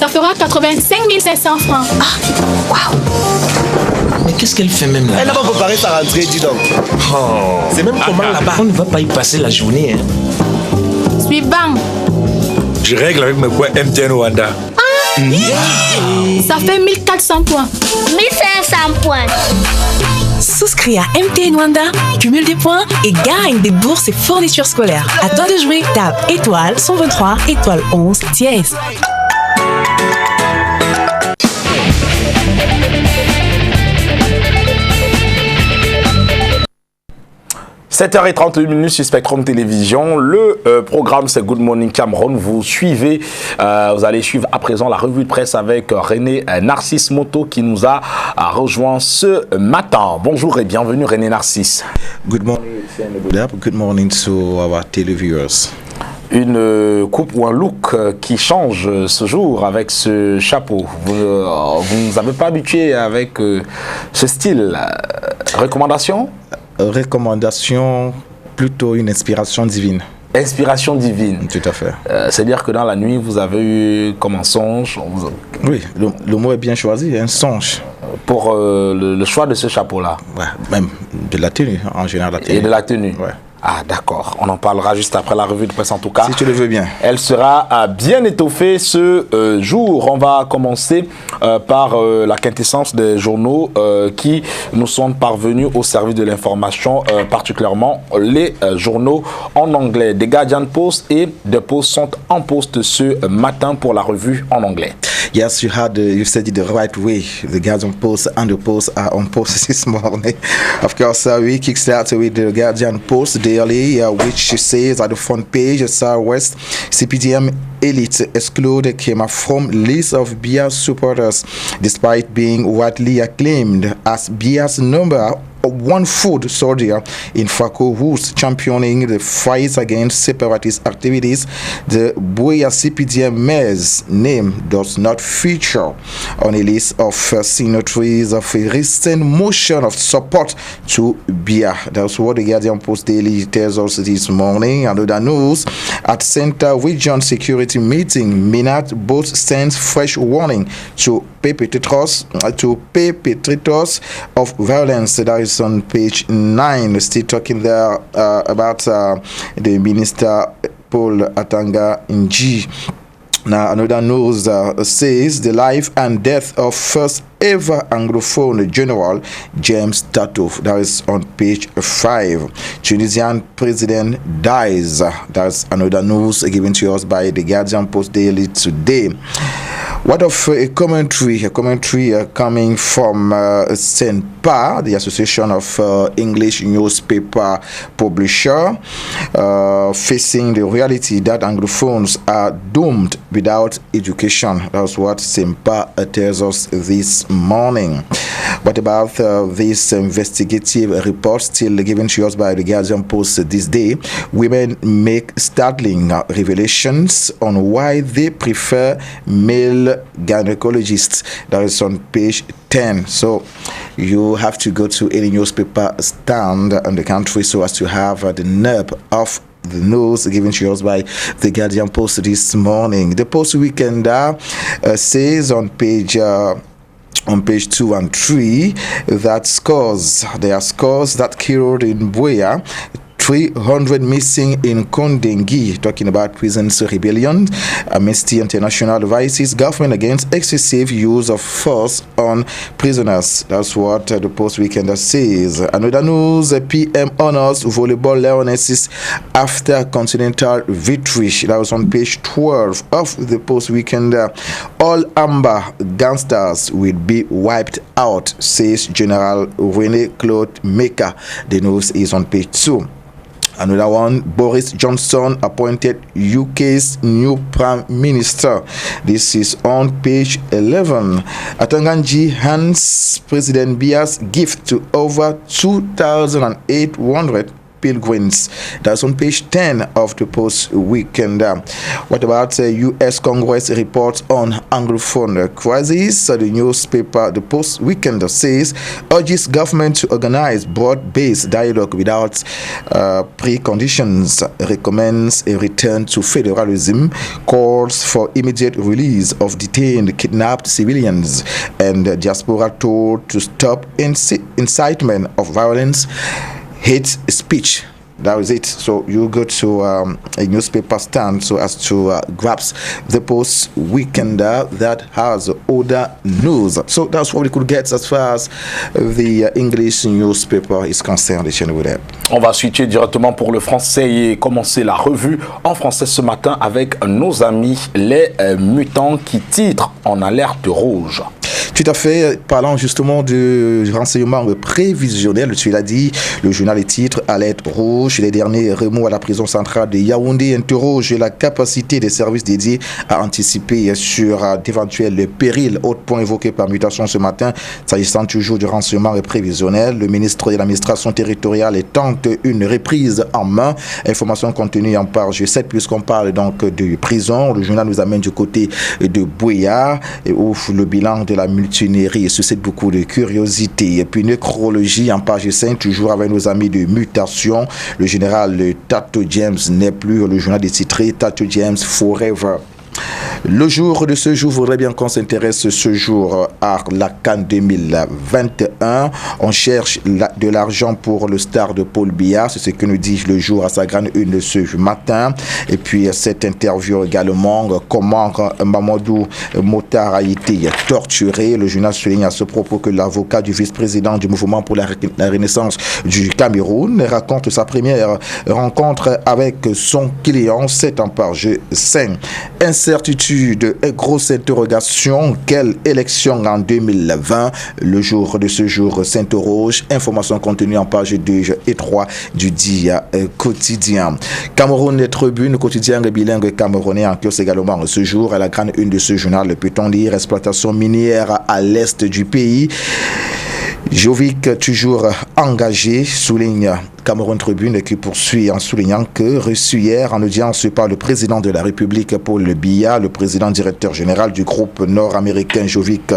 Ça fera 85 500 francs. Ah, waouh! Mais qu'est-ce qu'elle fait même là? Elle n'a pas préparé sa rentrée, dis donc. Oh. C'est même comment là-bas. On ne va pas y passer la journée. Suivant. Je règle avec mes points MTN Rwanda. Ça fait 1400 points. 1500 points. Souscris à MTN Rwanda, cumule des points et gagne des bourses et fournitures scolaires. À toi de jouer, tape étoile 123 étoile 11 dièse. 7h30 sur Spectrum Télévision. Le programme, c'est Good Morning Cameroun. Vous suivez, vous allez suivre à présent la revue de presse avec René Narcisse Moto qui nous a rejoint ce matin. Bonjour et bienvenue René Narcisse. Good morning, good morning to our televiewers. Une coupe ou un look qui change ce jour avec ce chapeau. Vous ne nous avez pas habitué avec ce style. Recommandation? Recommandation, plutôt une inspiration divine. Inspiration divine. Tout à fait. C'est-à-dire que dans la nuit, vous avez eu comme un songe. Oui, le mot est bien choisi, un songe. Pour le choix de ce chapeau-là. Ouais, même de la tenue, en général. La tenue. Et de la tenue. Ouais. Ah d'accord, on en parlera juste après la revue de presse en tout cas. Si tu le veux bien. Elle sera bien étoffée ce jour. On va commencer par la quintessence des journaux qui nous sont parvenus au service de l'information, particulièrement les journaux en anglais. The Guardian Post et The Post sont en poste ce matin pour la revue en anglais. Yes, you said it the right way. The Guardian Post and the Post are on post this morning. Of course, we kickstart with the Guardian Post daily, which says at the front page, Southwest CPDM elite excluded came from list of Biya supporters, despite being widely acclaimed as Biya's number one food soldier in Fako who's championing the fight against separatist activities. The Buea CPDM mayor's name does not feature on a list of signatories of a recent motion of support to Biya. That's what the Guardian Post Daily tells us this morning. Another news, at Center Region Security Meeting, Minat both sends fresh warning to perpetrators of violence. That is on page 9. Still talking there about the Minister Paul Atanga Nji. Now, another news says the life and death of first ever Anglophone General James Tatouf. That is on page 5. Tunisian president dies. That's another news given to us by the Guardian Post Daily today. What of a commentary coming from SENPA, the Association of English Newspaper Publisher, facing the reality that Anglophones are doomed without education. That's what SENPA tells us this morning. What about this investigative report still given to us by the Guardian Post this day? Women make startling revelations on why they prefer male gynecologists. That is on page 10. So you have to go to any newspaper stand in the country so as to have the nerve of the news given to us by the Guardian Post this morning. The Post Weekender says on page 2 and 3 that there are scores that killed in Buea, 300 missing in Kondengi, talking about prisons rebellion. Amnesty International advises government against excessive use of force on prisoners. That's what the Post Weekender says. Another news, PM honors volleyball Leonesses after continental victory. That was on page 12 of the Post Weekender. All Amber gangsters will be wiped out, says General Rene Claude Meka. The news is on page 2. Another one, Boris Johnson appointed UK's new Prime Minister. This is on page 11. Atanganji hands President Biya's gift to over 2,800 pilgrims. That's on page 10 of the Post Weekend. What about U.S. Congress reports on Anglophone crisis? The newspaper, the Post Weekend, says urges government to organize broad-based dialogue without preconditions, recommends a return to federalism, calls for immediate release of detained, kidnapped civilians, and diaspora told to stop incitement of violence, hate speech. That was it. So you go to a newspaper stand so as to grasp the Post Weekend that has other news. So that's what we could get as far as the English newspaper is concerned. On va switcher directement pour le français et commencer la revue en français ce matin avec nos amis les mutants qui titrent en alerte rouge. Tout à fait. Parlant justement du renseignement prévisionnel, tu l'as dit, le journal titre Alerte rouge. Les derniers remous à la prison centrale de Yaoundé interrogent la capacité des services dédiés à anticiper sur d'éventuels périls. Autre point évoqué par Mutation ce matin, s'agissant toujours du renseignement prévisionnel, le ministre de l'administration territoriale tente une reprise en main. Information contenue en page 7, puisqu'on parle donc de prison. Le journal nous amène du côté de Bouya, où le bilan de la mutinerie suscite beaucoup de curiosité. Et puis nécrologie en page 5, toujours avec nos amis de Mutation. Le général Tato James n'est plus le journal des titrés Tato James Forever. Le jour de ce jour, je voudrais bien qu'on s'intéresse ce jour à la CAN 2021. On cherche de l'argent pour le star de Paul Biya, c'est ce que nous dit le jour à sa grande une ce matin. Et puis cette interview également, comment Mamadou Motar a été torturé. Le journal souligne à ce propos que l'avocat du vice-président du mouvement pour la renaissance du Cameroun raconte sa première rencontre avec son client. C'est en page 5. Incertitude et grosse interrogation. Quelle élection en 2020? Le jour de ce jour s'interroge. Information contenue en page 2 et 3 du dit quotidien. Cameroun Tribune, quotidien bilingue camerounais en kiosque également ce jour. À la grande une de ce journal, peut-on lire exploitation minière à l'est du pays. Jovic toujours engagé, souligne Cameroun Tribune, qui poursuit en soulignant que reçu hier en audience par le président de la République Paul Biya, le président directeur général du groupe nord-américain Jovic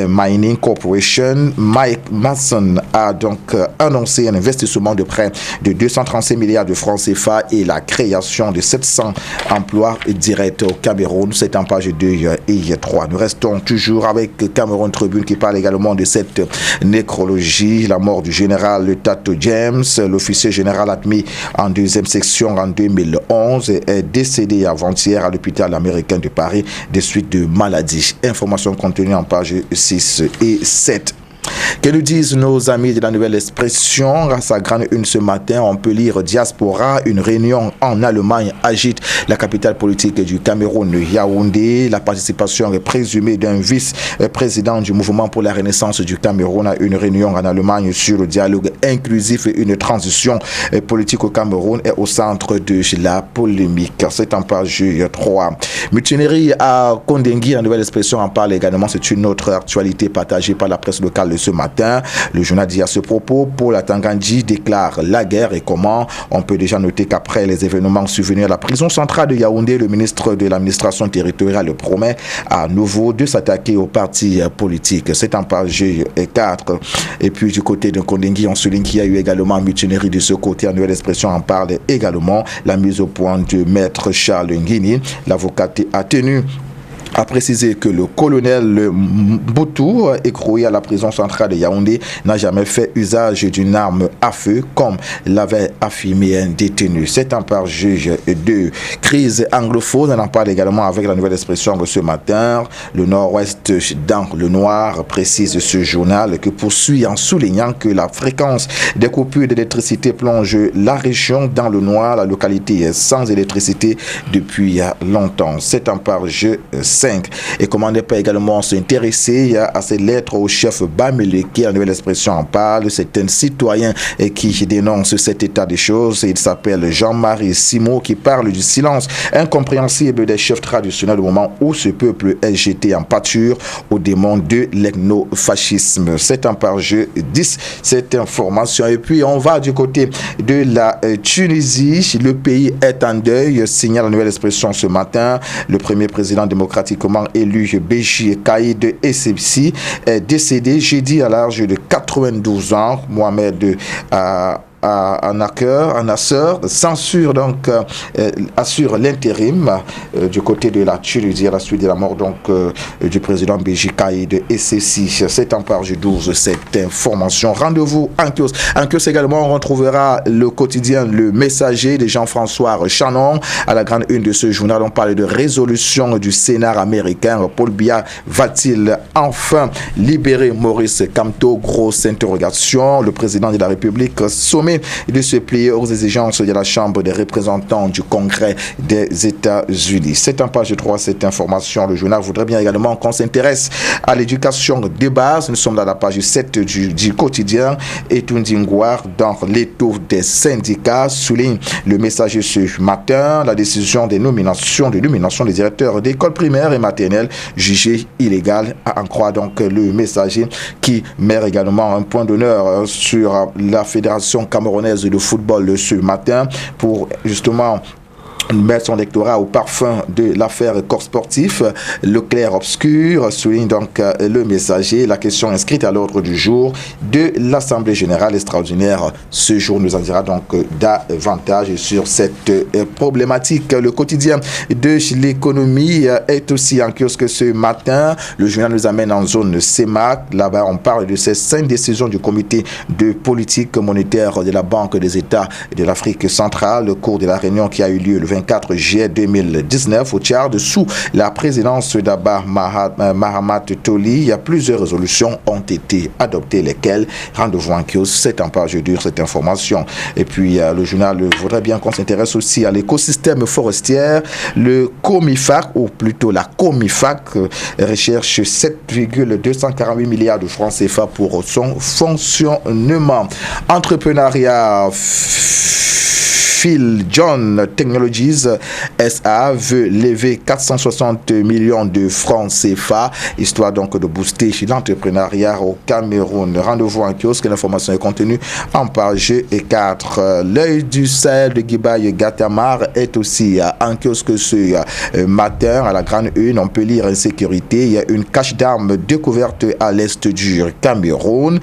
Mining Corporation, Mike Mason a donc annoncé un investissement de près de 235 milliards de francs CFA et la création de 700 emplois directs au Cameroun. C'est en page 2 et 3. Nous restons toujours avec Cameroun Tribune qui parle également de cette nécrologie, la mort du général Tato James. L'officier général admis en deuxième section en 2011 est décédé avant-hier à l'hôpital américain de Paris des suites de maladie. Information contenue en page 6 et 7. Que nous disent nos amis de la Nouvelle Expression? À sa grande une ce matin, on peut lire Diaspora, une réunion en Allemagne agite la capitale politique du Cameroun, Yaoundé. La participation est présumée d'un vice-président du mouvement pour la renaissance du Cameroun à une réunion en Allemagne sur le dialogue inclusif et une transition politique au Cameroun est au centre de la polémique. C'est en page 3. Mutinerie à Kondengui, la Nouvelle Expression en parle également. C'est une autre actualité partagée par la presse locale ce matin. Le journal dit à ce propos, Paul Atangandji déclare la guerre. Et comment? On peut déjà noter qu'après les événements survenus à la prison centrale de Yaoundé, le ministre de l'administration territoriale promet à nouveau de s'attaquer aux partis politiques. C'est en page 4. Et puis du côté de Kondengui, on souligne qu'il y a eu également mutinerie de ce côté. En Nouvelle Expression en parle également. La mise au point de maître Charles Nguini, l'avocat a tenu a précisé que le colonel Boutou, écroué à la prison centrale de Yaoundé, n'a jamais fait usage d'une arme à feu, comme l'avait affirmé un détenu. C'est en page 2. Crise anglophone, on en parle également avec la Nouvelle Expression ce matin. Le Nord-Ouest dans le noir, précise ce journal, que poursuit en soulignant que la fréquence des coupures d'électricité plonge la région dans le noir. La localité est sans électricité depuis longtemps. C'est en page 7. 2005. Et comment ne pas également s'intéresser à ces lettres au chef Bamileke, la nouvelle expression en parle. C'est un citoyen qui dénonce cet état des choses. Il s'appelle Jean-Marie Simon qui parle du silence incompréhensible des chefs traditionnels au moment où ce peuple est jeté en pâture au démon de l'ethnofascisme. C'est un page 10, cette information. Et puis on va du côté de la Tunisie. Le pays est en deuil, signale la nouvelle expression ce matin. Le premier président démocratiquement élu, Béji Caïd Essebsi, est décédé jeudi à l'âge de 92 ans. Mohamed Nasser censure donc assure l'intérim du côté de la Tunisie à la suite de la mort donc du président Béji Caïd Essebsi. C'est en page 12 cette information. Rendez-vous en kiosque. En kiosque également, on retrouvera le quotidien Le Messager de Jean-François Chanon. À la grande une de ce journal, on parle de résolution du Sénat américain. Paul Biya va-t-il enfin libérer Maurice Kamto? Grosse interrogation. Le président de la République sommet de se plier aux exigences de la Chambre des représentants du Congrès des États-Unis. C'est en page 3 cette information. Le journal voudrait bien également qu'on s'intéresse à l'éducation de base. Nous sommes dans la page 7 du quotidien. Et Tundingouar, dans l'étau des syndicats, souligne Le Messager ce matin la décision des nominations des directeurs d'écoles primaires et maternelles jugées illégales. À en croire donc Le Messager qui met également un point d'honneur sur la Fédération camerounaise de football ce matin pour justement mettre son lectorat au parfum de l'affaire corps sportif. Le clair obscur souligne donc Le Messager. La question inscrite à l'ordre du jour de l'Assemblée générale extraordinaire. Ce jour nous en dira donc davantage sur cette problématique. Le quotidien de l'économie est aussi en kiosque ce matin. Le journal nous amène en zone CEMAC. Là-bas, on parle de ces 5 décisions du comité de politique monétaire de la Banque des États de l'Afrique centrale au cours de la réunion qui a eu lieu le 24 juillet 2019 au Tchad sous la présidence d'Abba Mahamat Toli. Il y a plusieurs résolutions ont été adoptées, lesquelles rendez-vous en kiosque. C'est en page dure cette information. Et puis le journal voudrait bien qu'on s'intéresse aussi à l'écosystème forestier. Le COMIFAC, ou plutôt la COMIFAC, recherche 7,248 milliards de francs CFA pour son fonctionnement. Entrepreneuriat. Phil John Technologies SA veut lever 460 millions de francs CFA, histoire donc de booster l'entrepreneuriat au Cameroun. Rendez-vous en kiosque, l'information est contenue en page 4. L'œil du Sahel de Guibaye Gatamar est aussi en kiosque ce matin. À la grande une, on peut lire insécurité. Il y a une cache d'armes découverte à l'est du Cameroun.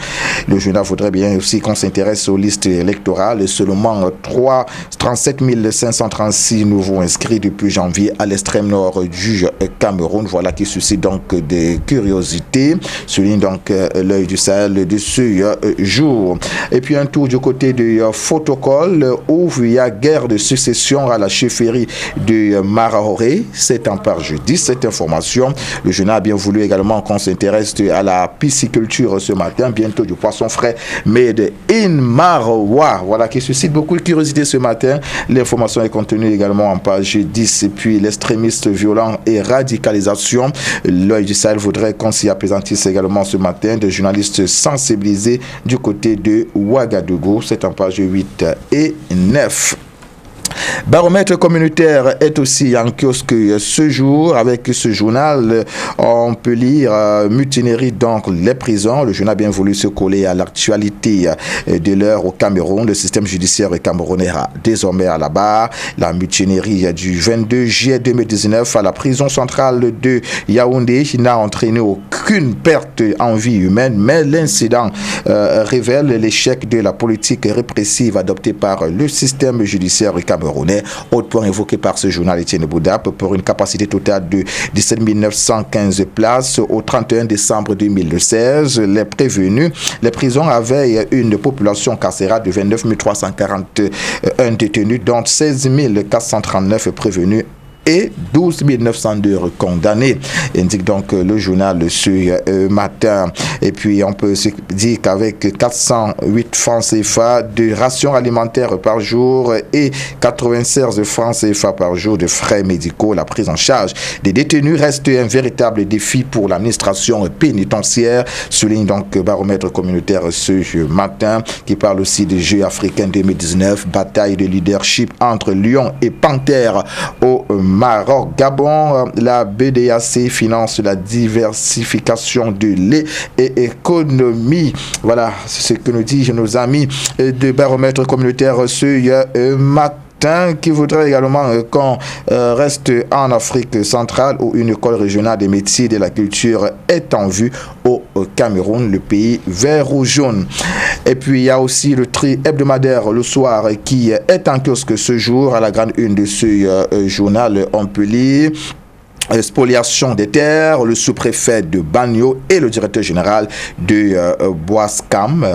Le journal voudrait bien aussi qu'on s'intéresse aux listes électorales. Seulement 37 536 nouveaux inscrits depuis janvier à l'extrême nord du Cameroun. Voilà qui suscite donc des curiosités. Souligne donc l'œil du Sahel de ce jour. Et puis un tour du côté du protocole où il y a guerre de succession à la chefferie de Marahoré. C'est en page 10 cette information. Le journal a bien voulu également qu'on s'intéresse à la pisciculture ce matin. Bientôt du poisson frais made in Marawa. Voilà qui suscite beaucoup de curiosité ce matin. L'information est contenue également en page 10. Et puis l'extrémiste violent et radicalisation. L'œil du Sahel voudrait qu'on s'y apesantisse également ce matin. Des journalistes sensibilisés du côté de Ouagadougou. C'est en page 8 et 9. Baromètre communautaire est aussi en kiosque ce jour. Avec ce journal, on peut lire mutinerie dans les prisons. Le journal a bien voulu se coller à l'actualité de l'heure au Cameroun. Le système judiciaire camerounais a désormais à la barre. La mutinerie du 22 juillet 2019 à la prison centrale de Yaoundé n'a entraîné aucune perte en vie humaine, mais l'incident révèle l'échec de la politique répressive adoptée par le système judiciaire camerounais. Autre point évoqué par ce journal Étienne Boudap, pour une capacité totale de 17 915 places au 31 décembre 2016. Les prisons avaient une population carcérale de 29 341 détenus, dont 16 439 prévenus et 12 902 condamnés, indique donc le journal ce matin. Et puis on peut se dire qu'avec 408 francs CFA de rations alimentaires par jour et 96 francs CFA par jour de frais médicaux, la prise en charge des détenus reste un véritable défi pour l'administration pénitentiaire, souligne donc Baromètre communautaire ce matin, qui parle aussi des Jeux africains 2019, bataille de leadership entre Lions et Panthères au Maroc. Gabon, la BDAC finance la diversification de l'économie. Voilà ce que nous disent nos amis de Baromètre communautaire ce matin, qui voudrait également qu'on reste en Afrique centrale où une école régionale des métiers de la culture est en vue au Cameroun, le pays vert ou jaune. Et puis il y a aussi le tri hebdomadaire le soir qui est en kiosque ce jour. À la grande une de ce journal, on peut lire spoliation des terres, le sous-préfet de Bagno et le directeur général de Boiscam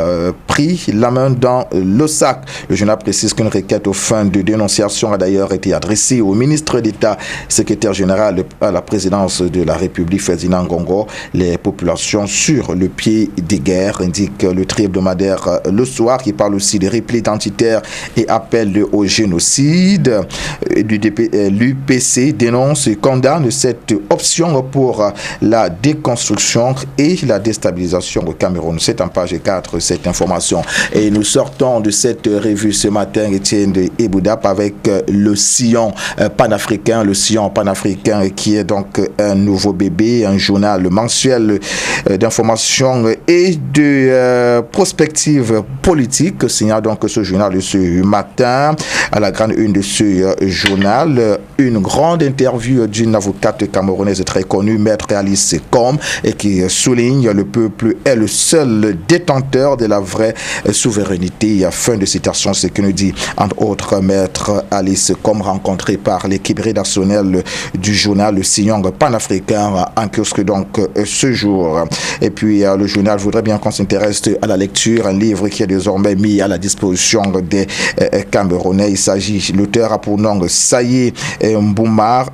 pris la main dans le sac. Le journal précise qu'une requête aux fins de dénonciation a d'ailleurs été adressée au ministre d'État, secrétaire général à la présidence de la République, Ferdinand Ngongo. Les populations sur le pied des guerres, indique le tri hebdomadaire le soir, qui parle aussi des replis identitaires et appel au génocide. L'UPC dénonce et condamne cette option pour la déconstruction et la déstabilisation au Cameroun. C'est en page 4 cette information. Et nous sortons de cette revue ce matin, Étienne de Eboudap, avec le sillon panafricain. Le sillon panafricain qui est donc un nouveau bébé, un journal mensuel d'information et de prospective politique. Signale donc ce journal de ce matin. À la grande une de ce journal, une grande interview d'une avocate camerounaise très connue, Maître Alice Com, et qui souligne le peuple est le seul détenteur de la vraie souveraineté. Fin de citation, ce que nous dit entre autres Maître Alice Com, rencontré par l'équipe rédactionnelle du journal Le Sillon panafricain en kiosque donc ce jour. Et puis le journal voudrait bien qu'on s'intéresse à la lecture, un livre qui est désormais mis à la disposition des Camerounais. Il s'agit, l'auteur a pour nom Saye Mboumar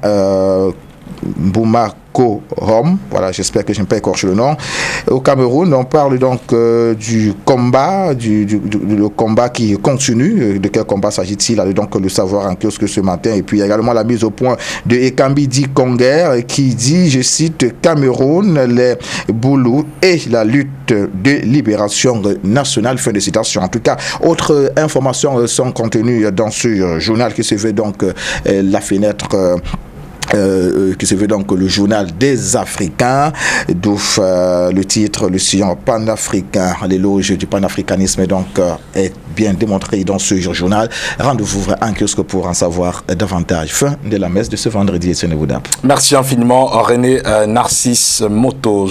Korom, voilà, j'espère que je n'ai pas écorché le nom. Au Cameroun, on parle donc du combat, le combat qui continue. De quel combat s'agit-il? Allez donc le savoir en kiosque ce matin. Et puis il y a également la mise au point de Ekambi Di Konger qui dit, je cite, Cameroun, les Boulous et la lutte de libération nationale. Fin de citation. En tout cas, autres informations sont contenues dans ce journal qui se veut donc la fenêtre. Qui se veut donc le journal des Africains, d'où le titre, le sillon panafricain, l'éloge du panafricanisme donc est bien démontré dans ce journal. Rendez-vous en kiosque pour en savoir davantage. Fin de la messe de ce vendredi, Etienne Eboudap. Merci infiniment René Narcisse Moto.